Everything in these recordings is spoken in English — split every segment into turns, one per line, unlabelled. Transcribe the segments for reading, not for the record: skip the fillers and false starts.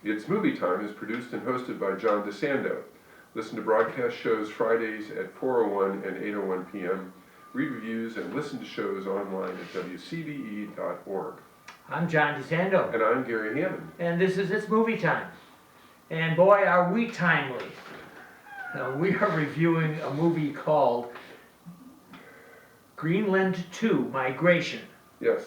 It's Movie Time is produced and hosted by John DeSando. Listen to broadcast shows Fridays at 4:01 and 8:01 p.m. Read reviews and listen to shows online at WCBE.org.
I'm John DeSando.
And I'm Gary Hammond.
And this is It's Movie Time. And boy, are we timely. We are reviewing a movie called Greenland 2, Migration.
Yes.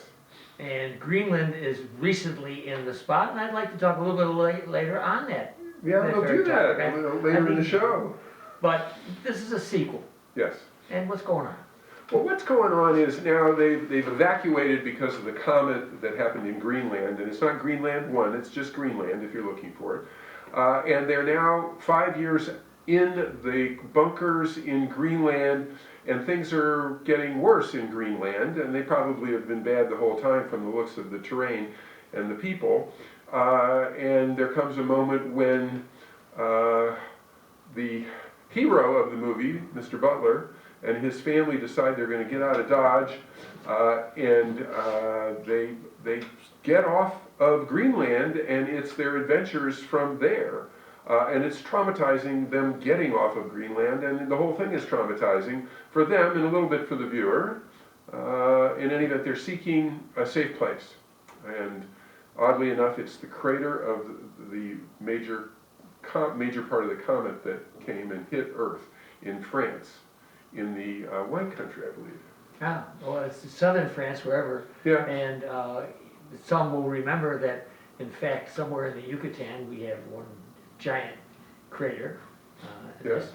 And Greenland is recently in the spot, and I'd like to talk a little bit later on that.
Yeah, we'll do that later in the show.
But this is a sequel.
Yes.
And what's going on?
Well, what's going on is now they've evacuated because of the comet that happened in Greenland, and it's not Greenland 1, it's just Greenland if you're looking for it. And they're now 5 years in the bunkers in Greenland, and things are getting worse in Greenland, and they probably have been bad the whole time from the looks of the terrain and the people. And there comes a moment when the hero of the movie, Mr. Butler, and his family decide they're going to get out of Dodge, and they get off of Greenland, and it's their adventures from there. And it's traumatizing them getting off of Greenland, and the whole thing is traumatizing for them and a little bit for the viewer. In any event, they're seeking a safe place. And oddly enough, it's the crater of the major part of the comet that came and hit Earth in France, in the wine country, I believe.
Ah, well, it's southern France, wherever.
Yeah.
And some will remember that, in fact, somewhere in the Yucatan, we have one giant crater
Yes.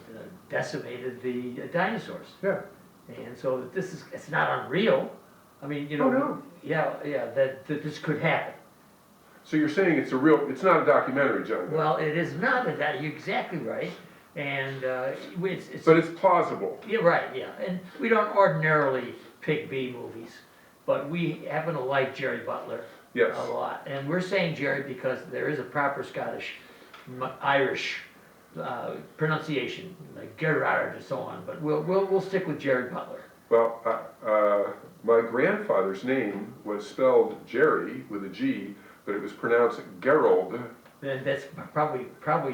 decimated the dinosaurs.
Yeah.
And so it's not unreal. I mean, you know,
Oh, no.
yeah, that this could happen.
So you're saying it's not a documentary, John?
Well, it is not that, you're exactly right. And it's
But it's plausible.
Yeah, right, yeah. And we don't ordinarily pick B movies, but we happen to like Jerry Butler
Yes.
a lot. And we're saying Jerry because there is a proper Scottish, Irish pronunciation, like Gerard and so on. But we'll stick with Jerry Butler.
Well, my grandfather's name was spelled Jerry with a G, but it was pronounced Gerald.
And that's probably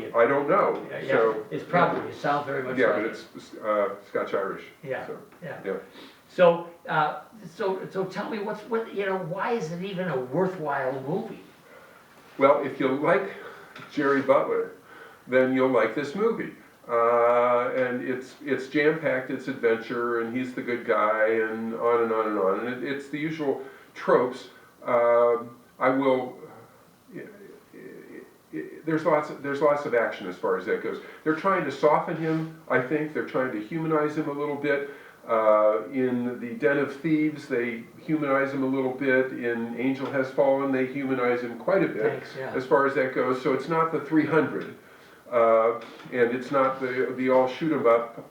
it.
I don't know.
Yeah,
So,
it's probably, it sounds very much
yeah,
like
but
it.
it's Scotch-Irish.
Yeah,
So,
yeah.
yeah.
So tell me why is it even a worthwhile movie?
Well, if you like Jerry Butler, then you'll like this movie. And it's jam-packed, it's adventure, and he's the good guy, and on and on and on. And it's the usual tropes. There's lots of action as far as that goes. They're trying to soften him, I think. They're trying to humanize him a little bit. In The Den of Thieves, they humanize him a little bit. In Angel Has Fallen, they humanize him quite a bit.
Thanks, yeah.
As far as that goes. So it's not the 300, and it's not the all shoot 'em up.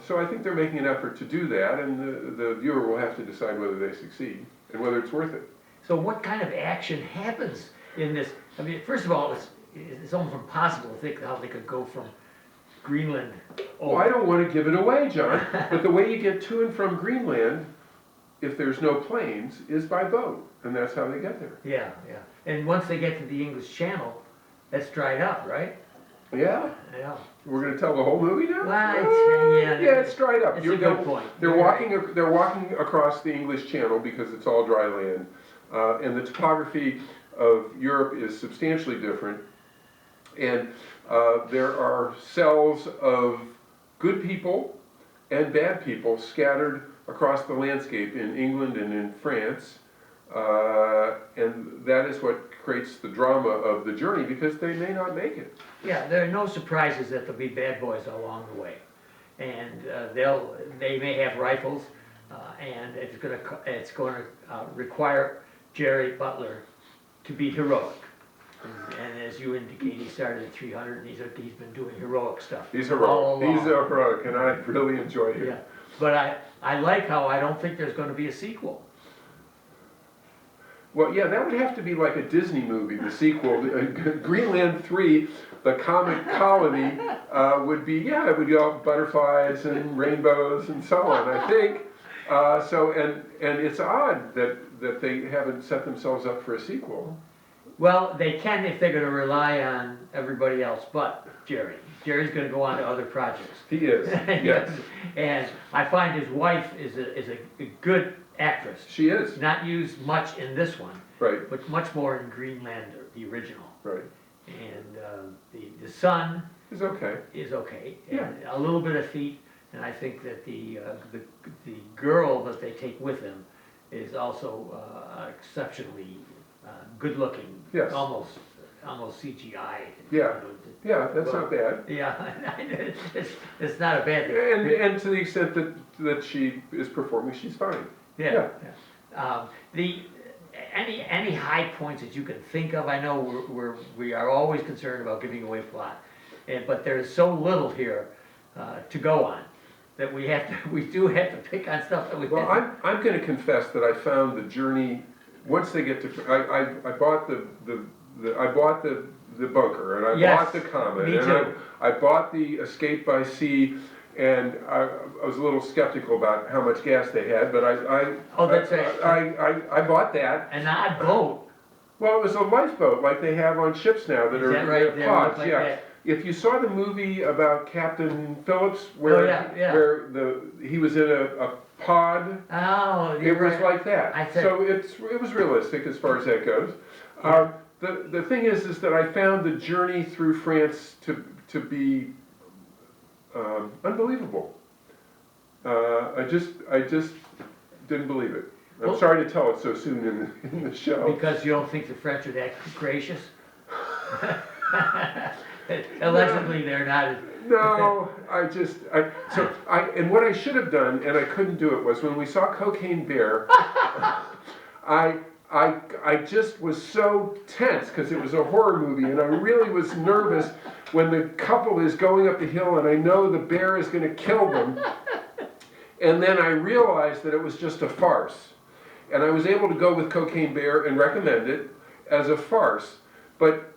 So I think they're making an effort to do that, and the viewer will have to decide whether they succeed and whether it's worth it.
So what kind of action happens in this? I mean, first of all, it's almost impossible to think how they could go from Greenland over.
Well, I don't want to give it away, John, but the way you get to and from Greenland, if there's no planes, is by boat, and that's how they get there.
Yeah, yeah. And once they get to the English Channel, that's dried up, right?
Yeah?
Yeah.
We're going to tell the whole movie now?
Right, yeah.
It's dried up.
It's a good point.
They're walking across the English Channel because it's all dry land, and the topography of Europe is substantially different, and there are cells of good people and bad people scattered across the landscape in England and in France, and that is what creates the drama of the journey, because they may not make it.
Yeah, there are no surprises that there'll be bad boys along the way, and they may have rifles, and it's going to require Jerry Butler to be heroic. And as you indicate, he started at 300, and he's been doing heroic stuff.
He's
all
heroic. He's
along.
heroic, and I really enjoy it.
Yeah, but I like how I don't think there's going to be a sequel.
Well, yeah, that would have to be like a Disney movie, the sequel. Greenland 3, The Comet Colony, would be, yeah, it would be all butterflies and rainbows and so on, I think. And it's odd that they haven't set themselves up for a sequel.
Well, they can if they're gonna rely on everybody else but Jerry. Jerry's gonna go on to other projects.
He is, yes.
And I find his wife is a good actress.
She is,
Not used much in this one,
right,
but much more in Greenland, the original.
right.
And the son
It's okay.
is okay,
Yeah.
and a little bit of feet, and I think that the girl that they take with them is also exceptionally good looking.
Yes.
Almost CGI.
Yeah. Yeah, that's not bad.
Yeah, it's not a bad thing.
And to the extent that she is performing, she's fine.
Yeah. Any high points that you can think of, I know we are always concerned about giving away plot, but there's so little here to go on that we do have to pick on stuff that we.
Well, I'm going to confess that I found the journey once they get to. I bought the bunker, and I
Yes,
bought the Comet,
me
and
too.
I bought the Escape by Sea, and I was a little skeptical about how much gas they had, but
Oh, that's right.
I bought that.
An odd boat.
Well, it was a lifeboat like they have on ships now that
Is
are
that right? They
pods.
look like
Yeah.
that.
If you saw the movie about Captain Phillips, where
yeah.
where he was in a pod.
Oh,
It
you're
was
right.
like that.
I said-
So it was realistic as far as that goes.
Yeah.
The thing is that I found the journey through France to be unbelievable. I just didn't believe it. I'm
Well-
sorry to tell it so soon in the show.
Because you don't think the French are that gracious? Allegedly, they're not.
No, and what I should have done, and I couldn't do it, was when we saw Cocaine Bear, I just was so tense because it was a horror movie, and I really was nervous when the couple is going up the hill and I know the bear is going to kill them. And then I realized that it was just a farce. And I was able to go with Cocaine Bear and recommend it as a farce. But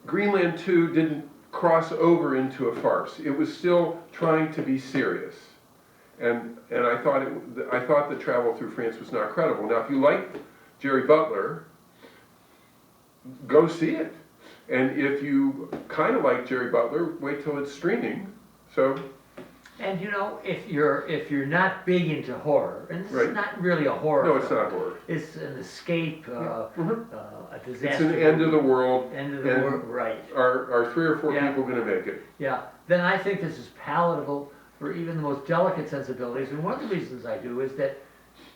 Greenland 2 didn't cross over into a farce. It was still trying to be serious. And I thought the travel through France was not credible. Now, if you like Jerry Butler, go see it. And if you kind of like Jerry Butler, wait till it's streaming. So.
And you know, if you're not big into horror, and this
Right.
is not really a horror.
No, it's
film.
not horror.
It's an escape, a disaster.
It's an end of the world.
End of the
and
world, right?
Are 3 or 4
Yeah.
people going to make it?
Yeah. Then I think this is palatable for even the most delicate sensibilities. And one of the reasons I do is that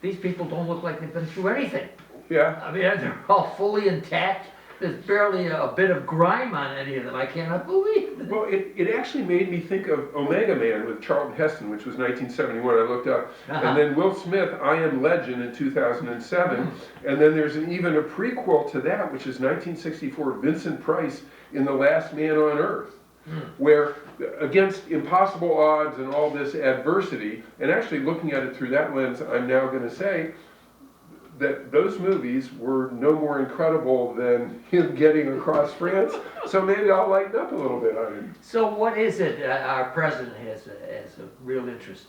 these people don't look like they've been through anything.
Yeah.
I mean, they're all fully intact. There's barely a bit of grime on any of them. I cannot believe it.
Well, it actually made me think of Omega Man with Charlton Heston, which was 1971. I looked up,
Uh-huh.
and then Will Smith, I Am Legend in 2007, and then there's even a prequel to that, which is 1964, Vincent Price in The Last Man on Earth, where against impossible odds and all this adversity, and actually looking at it through that lens, I'm now going to say that those movies were no more incredible than him getting across France. So maybe I'll lighten up a little bit on him.
So what is it our president has a real interest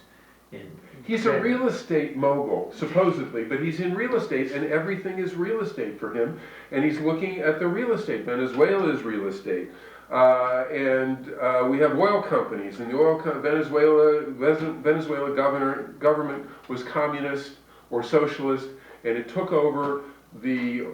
in?
He's a real estate mogul, supposedly, but he's in real estate and everything is real estate for him. And he's looking at the real estate. Venezuela is real estate. We have oil companies, and the Venezuela government was communist or socialist, and it took over the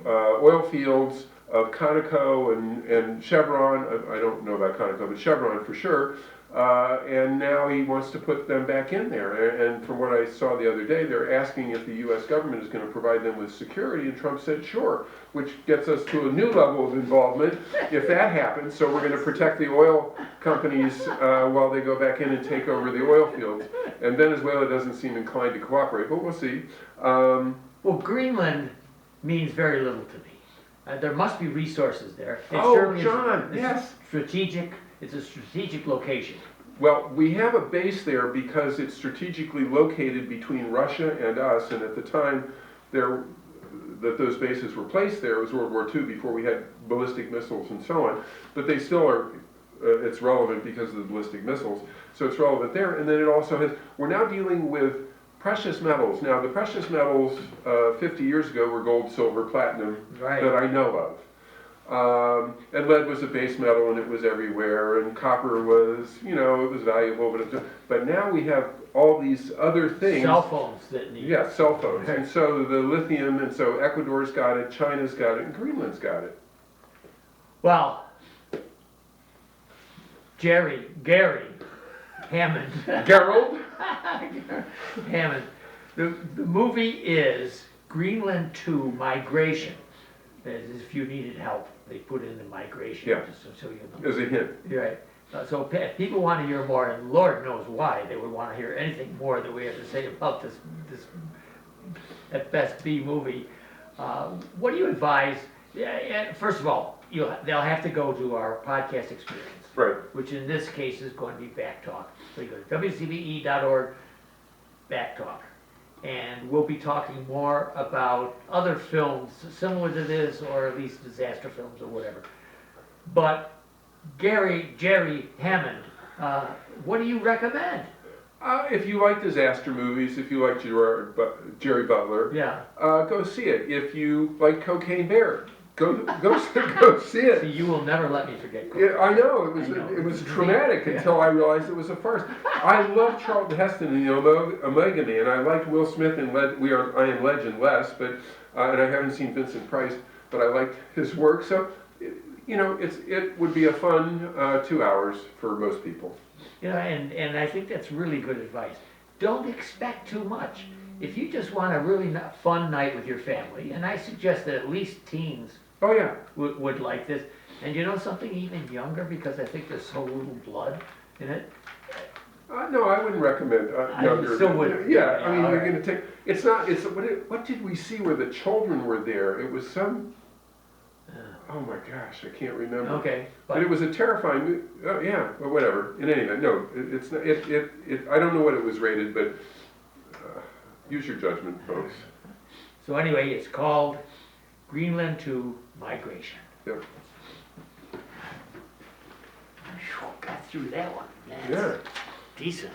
oil fields of Conoco and Chevron. I don't know about Conoco, but Chevron for sure. And now he wants to put them back in there. And from what I saw the other day, they're asking if the U.S. government is going to provide them with security, and Trump said sure, which gets us to a new level of involvement if that happens. So we're going to protect the oil companies while they go back in and take over the oil fields. And Venezuela doesn't seem inclined to cooperate, but we'll see.
Well, Greenland means very little to me. There must be resources there. It
Oh,
certainly is-
John,
it's
yes.
Strategic. It's a strategic location.
Well, we have a base there because it's strategically located between Russia and us, and at the time that those bases were placed there, it was World War II, before we had ballistic missiles and so on, but they still are, it's relevant because of the ballistic missiles, so it's relevant there. And then it also has, we're now dealing with precious metals. Now, the precious metals 50 years ago were gold, silver, platinum,
Right.
that I know of. And lead was a base metal and it was everywhere, and copper was, you know, it was valuable, but now we have all these other things.
Cell phones that need.
Yeah, cell phones. And so the lithium, and so Ecuador's got it, China's got it, and Greenland's got it.
Well, Gary Hammond.
Gerald?
Hammond. The movie is Greenland 2 Migration. If you needed help, they put in the migration.
Yeah.
Just so you know.
As a hint.
You're right. So if people want to hear more, and Lord knows why they would want to hear anything more that we have to say about this at best B movie. What do you advise? First of all, they'll have to go to our podcast experience,
Right.
which in this case is going to be Back Talk. So you go to WCBE.org, Back Talk. And we'll be talking more about other films similar to this, or at least disaster films or whatever. But Jerry Hammond, what do you recommend?
If you like disaster movies, if you like Jerry Butler,
Yeah.
Go see it. If you like Cocaine Bear, go see it.
See, you will never let me forget.
Yeah, I know, it was
Yeah.
traumatic until I realized it was a farce. I love Charlton Heston in the Omega Man. I liked Will Smith in I Am Legend less, but and I haven't seen Vincent Price, but I liked his work. So, you know, it would be a fun 2 hours for most people.
You know, and I think that's really good advice. Don't expect too much. If you just want a really fun night with your family, and I suggest that at least teens
Oh yeah.
would like this. And you know something, even younger, because I think there's so little blood in it.
No, I wouldn't recommend younger.
still wouldn't.
Yeah, I mean,
all
you're
right.
going to take. It's not. It's what did we see where the children were there? It was some. Oh my gosh, I can't remember.
Okay.
But it was a terrifying. Oh yeah, but whatever. In any event, no, it's not. I don't know what it was rated, but use your judgment, folks.
So anyway, it's called Greenland 2 Migration.
Yep.
Whew, got through that one.
Yeah.
Decent.